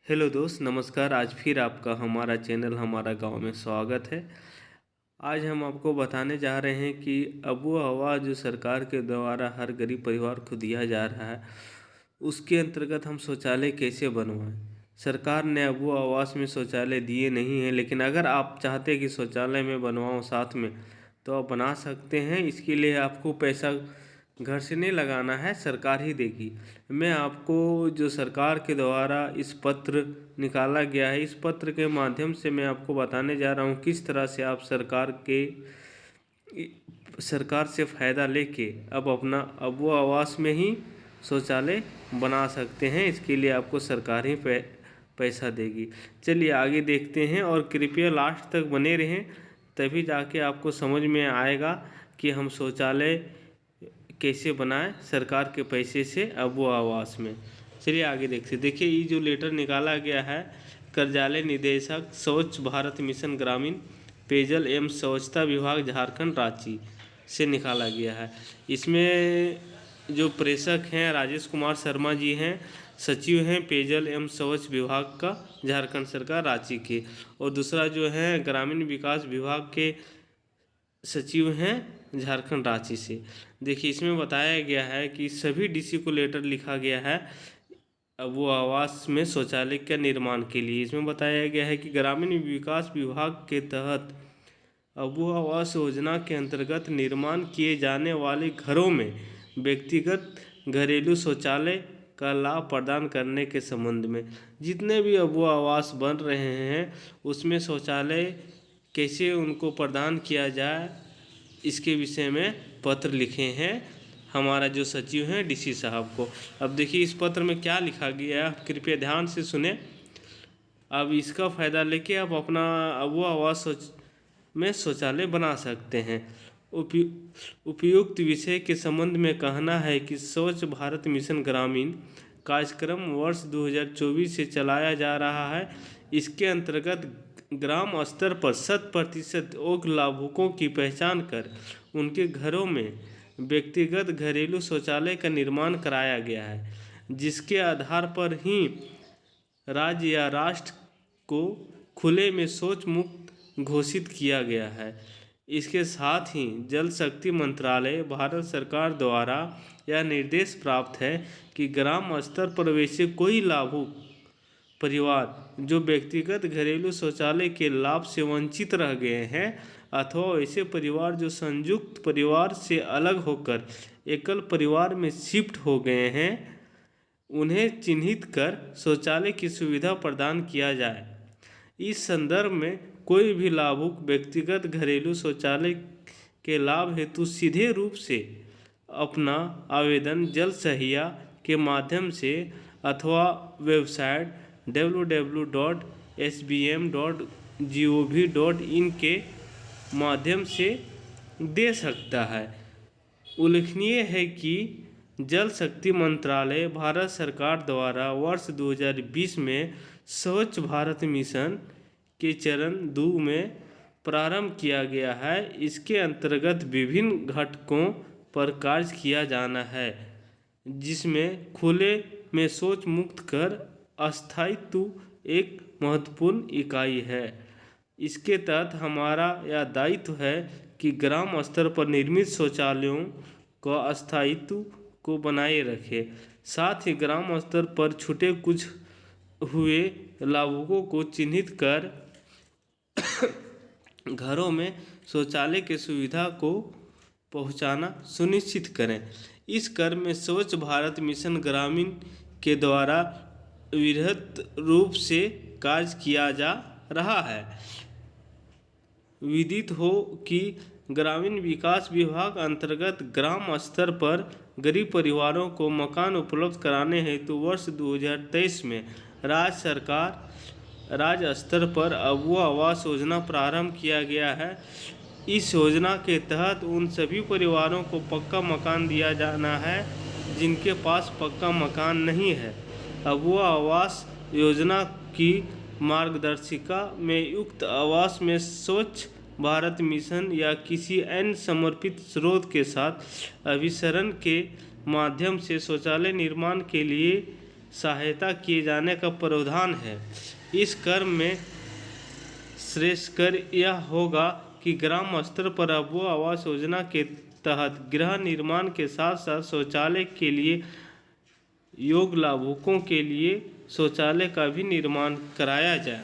Hello दोस्त, नमस्कार। आज फिर आपका हमारा चैनल हमारा गांव में स्वागत है। आज हम आपको बताने जा रहे हैं कि अबू आवास जो सरकार के द्वारा हर गरीब परिवार को दिया जा रहा है, उसके अंतर्गत हम शौचालय कैसे बनवाएं। सरकार ने अबू आवास में शौचालय दिए नहीं हैं, लेकिन अगर आप चाहते हैं कि शौचालय में बनवाओ साथ में, तो आप बना सकते हैं। इसके लिए आपको पैसा घर से नहीं लगाना है, सरकार ही देगी। मैं आपको जो सरकार के द्वारा इस पत्र निकाला गया है, इस पत्र के माध्यम से मैं आपको बताने जा रहा हूँ किस तरह से आप सरकार से फ़ायदा लेके अब अपना अबू आवास में ही शौचालय बना सकते हैं। इसके लिए आपको सरकार ही पैसा देगी। चलिए आगे देखते हैं, और कृपया लास्ट तक बने रहें, तभी जाके आपको समझ में आएगा कि हम शौचालय कैसे बनाएं सरकार के पैसे से अबू आवास में। चलिए आगे देखते। देखिए, ये जो लेटर निकाला गया है कार्यालय निदेशक स्वच्छ भारत मिशन ग्रामीण पेयजल एवं स्वच्छता विभाग झारखंड रांची से निकाला गया है। इसमें जो प्रेषक हैं राजेश कुमार शर्मा जी हैं, सचिव हैं पेयजल एवं स्वच्छ विभाग का झारखंड सरकार रांची के, और दूसरा जो है ग्रामीण विकास विभाग के सचिव हैं झारखंड रांची से। देखिए, इसमें बताया गया है कि सभी डीसी को लेटर लिखा गया है अबू आवास में शौचालय के निर्माण के लिए। इसमें बताया गया है कि ग्रामीण विकास विभाग के तहत अबू आवास योजना के अंतर्गत निर्माण किए जाने वाले घरों में व्यक्तिगत घरेलू शौचालय का लाभ प्रदान करने के संबंध में जितने भी अबू आवास बन रहे हैं, उसमें शौचालय कैसे उनको प्रदान किया जाए, इसके विषय में पत्र लिखे हैं हमारा जो सचिव हैं डीसी साहब को। अब देखिए इस पत्र में क्या लिखा गया है, आप कृपया ध्यान से सुने। अब इसका फ़ायदा लेके आप अपना अबू आवास में शौचालय बना सकते हैं। उपयुक्त विषय के संबंध में कहना है कि स्वच्छ भारत मिशन ग्रामीण कार्यक्रम वर्ष 2024 से चलाया जा रहा है। इसके अंतर्गत ग्राम स्तर पर 100% योग्य लाभुकों की पहचान कर उनके घरों में व्यक्तिगत घरेलू शौचालय का निर्माण कराया गया है, जिसके आधार पर ही राज्य या राष्ट्र को खुले में शौच मुक्त घोषित किया गया है। इसके साथ ही जल शक्ति मंत्रालय भारत सरकार द्वारा यह निर्देश प्राप्त है कि ग्राम स्तर पर वैसे कोई लाभुक परिवार जो व्यक्तिगत घरेलू शौचालय के लाभ से वंचित रह गए हैं, अथवा ऐसे परिवार जो संयुक्त परिवार से अलग होकर एकल परिवार में शिफ्ट हो गए हैं, उन्हें चिन्हित कर शौचालय की सुविधा प्रदान किया जाए। इस संदर्भ में कोई भी लाभुक व्यक्तिगत घरेलू शौचालय के लाभ हेतु सीधे रूप से अपना आवेदन जल सहिया के माध्यम से अथवा वेबसाइट www.sbm.gov.in के माध्यम से दे सकता है। उल्लेखनीय है कि जल शक्ति मंत्रालय भारत सरकार द्वारा वर्ष 2020 में स्वच्छ भारत मिशन के चरण 2 में प्रारंभ किया गया है। इसके अंतर्गत विभिन्न घटकों पर कार्य किया जाना है, जिसमें खुले में शौच मुक्त कर अस्थायित्व एक महत्वपूर्ण इकाई है। इसके तहत हमारा यह दायित्व है कि ग्राम स्तर पर निर्मित शौचालयों का अस्थायित्व को बनाए रखें। साथ ही ग्राम स्तर पर छूटे कुछ हुए लाभुकों को चिन्हित कर घरों में शौचालय की सुविधा को पहुंचाना सुनिश्चित करें। इस क्रम में स्वच्छ भारत मिशन ग्रामीण के द्वारा वृहत रूप से कार्य किया जा रहा है। विदित हो कि ग्रामीण विकास विभाग अंतर्गत ग्राम स्तर पर गरीब परिवारों को मकान उपलब्ध कराने हेतु वर्ष 2023 में राज्य स्तर पर अबू आवास योजना प्रारंभ किया गया है। इस योजना के तहत उन सभी परिवारों को पक्का मकान दिया जाना है जिनके पास पक्का मकान नहीं है। अबू आवास योजना की मार्गदर्शिका में युक्त आवास में स्वच्छ भारत मिशन या किसी अन्य समर्पित स्रोत के साथ अभिसरण के माध्यम से शौचालय निर्माण के लिए सहायता किए जाने का प्रावधान है। इस कर में श्रेष्ठ कर यह होगा कि ग्राम स्तर पर अबुआ आवास योजना के तहत गृह निर्माण के साथ साथ शौचालय के लिए योग्य लाभुकों के लिए शौचालय का भी निर्माण कराया जाए।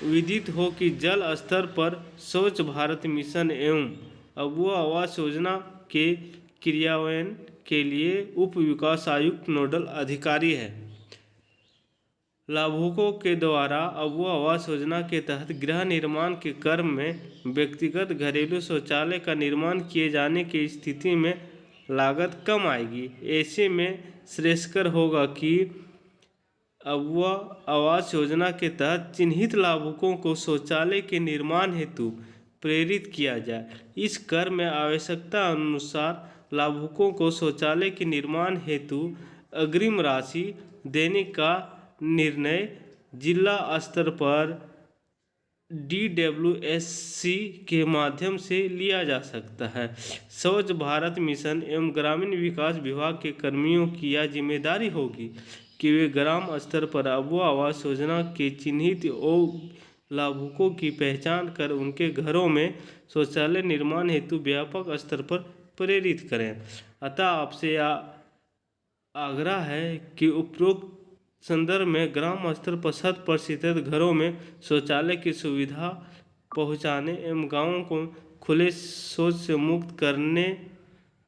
विदित हो कि जल स्तर पर स्वच्छ भारत मिशन एवं अबुआ आवास योजना के क्रियान्वयन के लिए उप विकास आयुक्त नोडल अधिकारी है। लाभुकों के द्वारा अबुआ आवास योजना के तहत गृह निर्माण के क्रम में व्यक्तिगत घरेलू शौचालय का निर्माण किए जाने की स्थिति में लागत कम आएगी। ऐसे में श्रेयस्कर होगा कि अबुआ आवास योजना के तहत चिन्हित लाभुकों को शौचालय के निर्माण हेतु प्रेरित किया जाए। इस कर में आवश्यकता अनुसार लाभुकों को शौचालय के निर्माण हेतु अग्रिम राशि देने का निर्णय जिला स्तर पर DWSC के माध्यम से लिया जा सकता है। स्वच्छ भारत मिशन एवं ग्रामीण विकास विभाग के कर्मियों की यह जिम्मेदारी होगी कि वे ग्राम स्तर पर अबुआ आवास योजना के चिन्हित लाभुकों की पहचान कर उनके घरों में शौचालय निर्माण हेतु व्यापक स्तर पर प्रेरित करें। अतः आपसे आग्रह है कि उपरोक्त संदर्भ में ग्राम स्तर पर 100% घरों में शौचालय की सुविधा पहुंचाने एवं गांवों को खुले शौच से मुक्त करने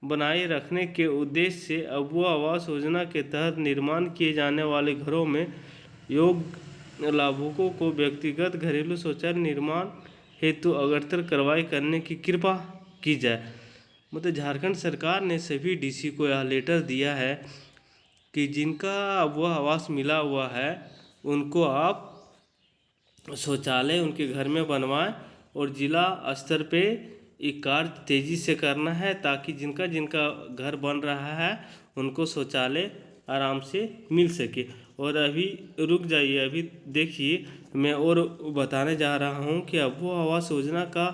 बनाए रखने के उद्देश्य से अबुआ आवास योजना के तहत निर्माण किए जाने वाले घरों में योग्य लाभुकों को व्यक्तिगत घरेलू शौचालय निर्माण हेतु अग्रतर कार्रवाई करने की कृपा की जाए। मतलब झारखंड सरकार ने सभी DC को यह लेटर दिया है कि जिनका अबुआ आवास मिला हुआ है उनको आप शौचालय उनके घर में बनवाएं और जिला स्तर पे एक कार्य तेज़ी से करना है ताकि जिनका जिनका घर बन रहा है उनको शौचालय आराम से मिल सके। और अभी रुक जाइए, अभी देखिए मैं और बताने जा रहा हूँ कि अबुआ आवास योजना का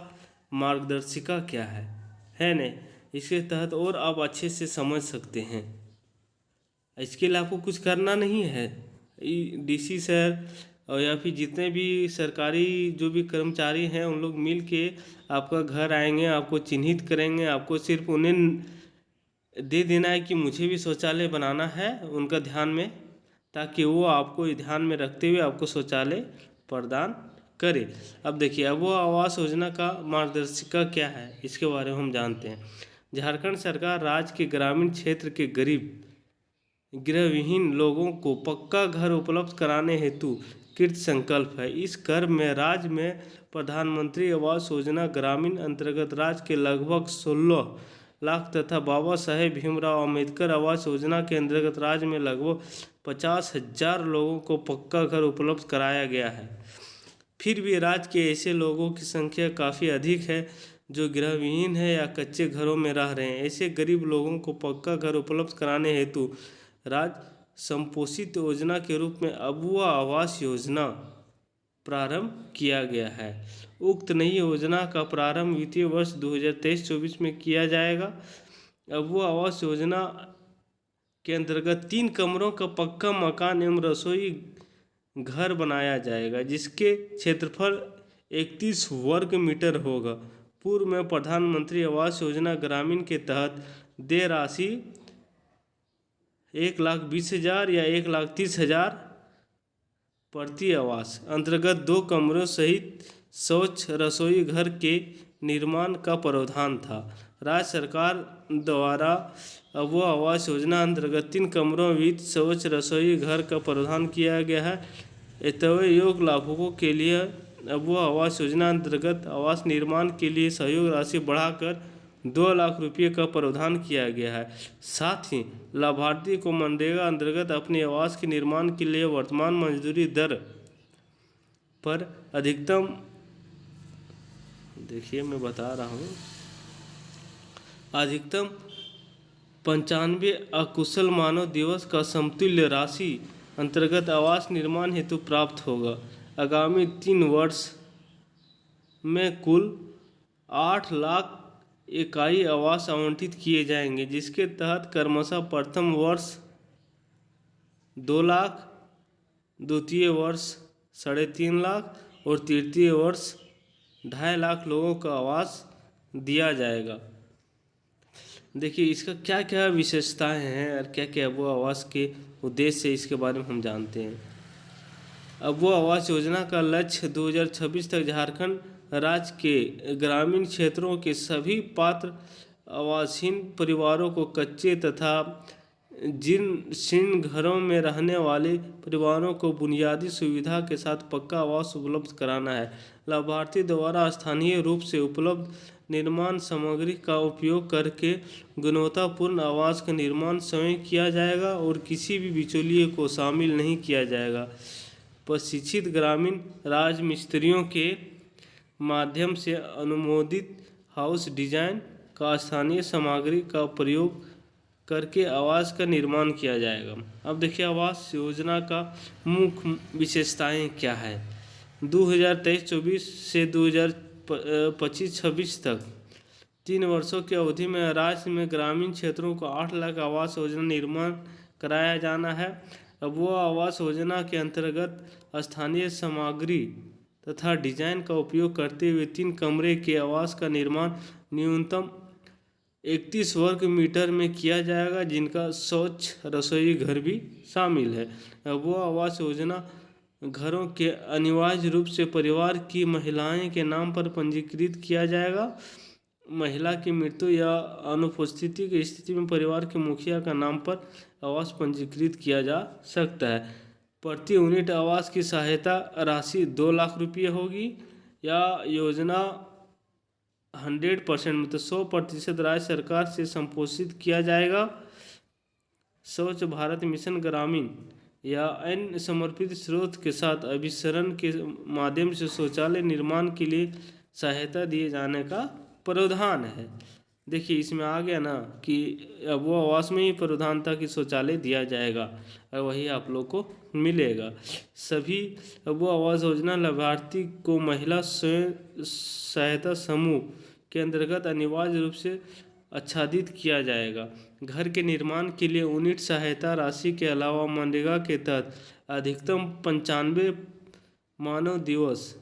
मार्गदर्शिका क्या है न। इसके तहत और आप अच्छे से समझ सकते हैं। इसके लिए आपको कुछ करना नहीं है। DC सर और या फिर जितने भी सरकारी जो भी कर्मचारी हैं उन लोग मिल के आपका घर आएंगे, आपको चिन्हित करेंगे। आपको सिर्फ उन्हें दे देना है कि मुझे भी शौचालय बनाना है उनका ध्यान में, ताकि वो आपको ध्यान में रखते हुए आपको शौचालय प्रदान करे। अब देखिए अबुआ आवास योजना का मार्गदर्शिका क्या है, इसके बारे में हम जानते हैं। झारखंड सरकार राज्य के ग्रामीण क्षेत्र के गरीब गृहविहीन लोगों को पक्का घर उपलब्ध कराने हेतु कृत संकल्प है। इस क्रम में राज्य में प्रधानमंत्री आवास योजना ग्रामीण अंतर्गत राज्य के लगभग 16 लाख तथा बाबा साहेब भीमराव अम्बेडकर आवास योजना के अंतर्गत राज्य में लगभग 50,000 लोगों को पक्का घर उपलब्ध कराया गया है। फिर भी राज्य के ऐसे लोगों की संख्या काफ़ी अधिक है जो गृहविहीन है या कच्चे घरों में रह रहे हैं। ऐसे गरीब लोगों को पक्का घर उपलब्ध कराने हेतु राज्य संपोषित योजना के रूप में अबुआ आवास योजना प्रारंभ किया गया है। उक्त नई योजना का प्रारंभ वित्तीय वर्ष 2023-24 में किया जाएगा। अबुआ आवास योजना के अंतर्गत 3 कमरों का पक्का मकान एवं रसोई घर बनाया जाएगा, जिसके क्षेत्रफल 31 वर्ग मीटर होगा। पूर्व में प्रधानमंत्री आवास योजना ग्रामीण के तहत देय राशि 1,20,000 या 1,30,000 प्रति आवास अंतर्गत 2 कमरों सहित शौच रसोई घर के निर्माण का प्रावधान था। राज्य सरकार द्वारा अबुआ आवास योजना अंतर्गत 3 कमरों विद शौच रसोई घर का प्रावधान किया गया है। एतवे योग्य लाभुकों के लिए अबुआ आवास योजना अंतर्गत आवास निर्माण के लिए सहयोग राशि बढ़ाकर 2 लाख रुपये का प्रावधान किया गया है। साथ ही लाभार्थी को मनरेगा अंतर्गत अपने आवास के निर्माण के लिए वर्तमान मजदूरी दर पर अधिकतम, देखिए मैं बता रहा हूँ, अधिकतम 95 अकुशल मानव दिवस का समतुल्य राशि अंतर्गत आवास निर्माण हेतु प्राप्त होगा। आगामी 3 वर्ष में कुल 8 लाख इकाई आवास आवंटित किए जाएंगे, जिसके तहत क्रमशः प्रथम वर्ष 2 लाख, द्वितीय वर्ष 3.5 लाख और तृतीय वर्ष 2.5 लाख लोगों को आवास दिया जाएगा। देखिए इसका क्या क्या विशेषताएं हैं और क्या क्या वो आवास के उद्देश्य है, इसके बारे में हम जानते हैं। अब वो आवास योजना का लक्ष्य 2026 तक झारखंड राज्य के ग्रामीण क्षेत्रों के सभी पात्र आवासहीन परिवारों को कच्चे तथा जीर्ण घरों में रहने वाले परिवारों को बुनियादी सुविधा के साथ पक्का आवास उपलब्ध कराना है। लाभार्थी द्वारा स्थानीय रूप से उपलब्ध निर्माण सामग्री का उपयोग करके गुणवत्तापूर्ण आवास का निर्माण स्वयं किया जाएगा और किसी भी बिचौलिए को शामिल नहीं किया जाएगा। प्रशिक्षित ग्रामीण राज मिस्त्रियों के माध्यम से अनुमोदित हाउस डिजाइन का स्थानीय सामग्री का प्रयोग करके आवास का निर्माण किया जाएगा। अब देखिए आवास योजना का मुख्य विशेषताएं क्या है। 2023-24 से 2025-26 तक 3 वर्षों की अवधि में राज्य में ग्रामीण क्षेत्रों को 8 लाख आवास योजना निर्माण कराया जाना है। अब वो आवास योजना के अंतर्गत स्थानीय सामग्री तथा डिजाइन का उपयोग करते हुए 3 कमरे के आवास का निर्माण न्यूनतम 31 वर्ग मीटर में किया जाएगा, जिनका शौच रसोई घर भी शामिल है। अब वो आवास योजना घरों के अनिवार्य रूप से परिवार की महिलाएं के नाम पर पंजीकृत किया जाएगा। महिला की मृत्यु या अनुपस्थिति की स्थिति में परिवार के मुखिया का नाम पर आवास पंजीकृत किया जा सकता है। प्रति यूनिट आवास की सहायता राशि 2 लाख रुपये होगी। या योजना 100% मतलब 100% राज्य सरकार से संपोषित किया जाएगा। स्वच्छ भारत मिशन ग्रामीण या अन्य समर्पित स्रोत के साथ अभिसरण के माध्यम से शौचालय निर्माण के लिए सहायता दिए जाने का प्रावधान है। देखिए इसमें आ गया ना कि अब वो आवास में ही प्रावधान था कि शौचालय दिया जाएगा और वही आप लोग को मिलेगा। सभी अब वो आवास योजना लाभार्थी को महिला स्वयं सहायता समूह के अंतर्गत अनिवार्य रूप से आच्छादित किया जाएगा। घर के निर्माण के लिए यूनिट सहायता राशि के अलावा मनरेगा के तहत अधिकतम 95 मानव दिवस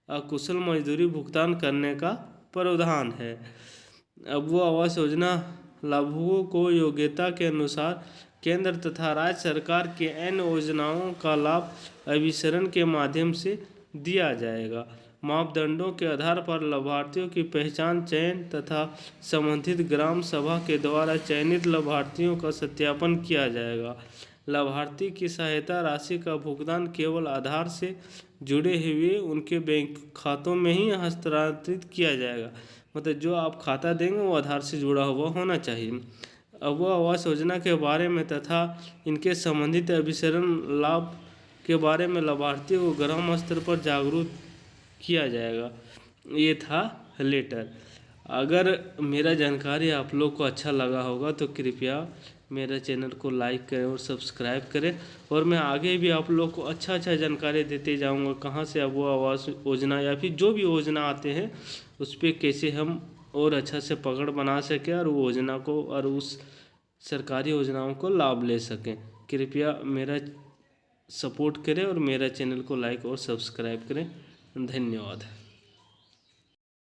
अकुशल मजदूरी भुगतान करने का प्रावधान है। अब वो आवास योजना लाभुकों को योग्यता के अनुसार केंद्र तथा राज्य सरकार के अन्य योजनाओं का लाभ अभिसरण के माध्यम से दिया जाएगा। मापदंडों के आधार पर लाभार्थियों की पहचान, चयन तथा संबंधित ग्राम सभा के द्वारा चयनित लाभार्थियों का सत्यापन किया जाएगा। लाभार्थी की सहायता राशि का भुगतान केवल आधार से जुड़े हुए उनके बैंक खातों में ही हस्तांतरित किया जाएगा। मतलब जो आप खाता देंगे वो आधार से जुड़ा हुआ होना चाहिए। अब वो आवास योजना के बारे में तथा इनके संबंधित अभिसरण लाभ के बारे में लाभार्थियों को ग्राम स्तर पर जागरूक किया जाएगा। ये था लेटर। अगर मेरा जानकारी आप लोग को अच्छा लगा होगा तो कृपया मेरे चैनल को लाइक करें और सब्सक्राइब करें, और मैं आगे भी आप लोग को अच्छा जानकारी देते जाऊंगा कहाँ से अब वो आवास योजना या फिर जो भी योजना आते हैं उस पर कैसे हम और अच्छा से पकड़ बना सकें और वो योजना को और उस सरकारी योजनाओं को लाभ ले सकें। कृपया मेरा सपोर्ट करें और मेरा चैनल को लाइक और सब्सक्राइब करें। धन्यवाद।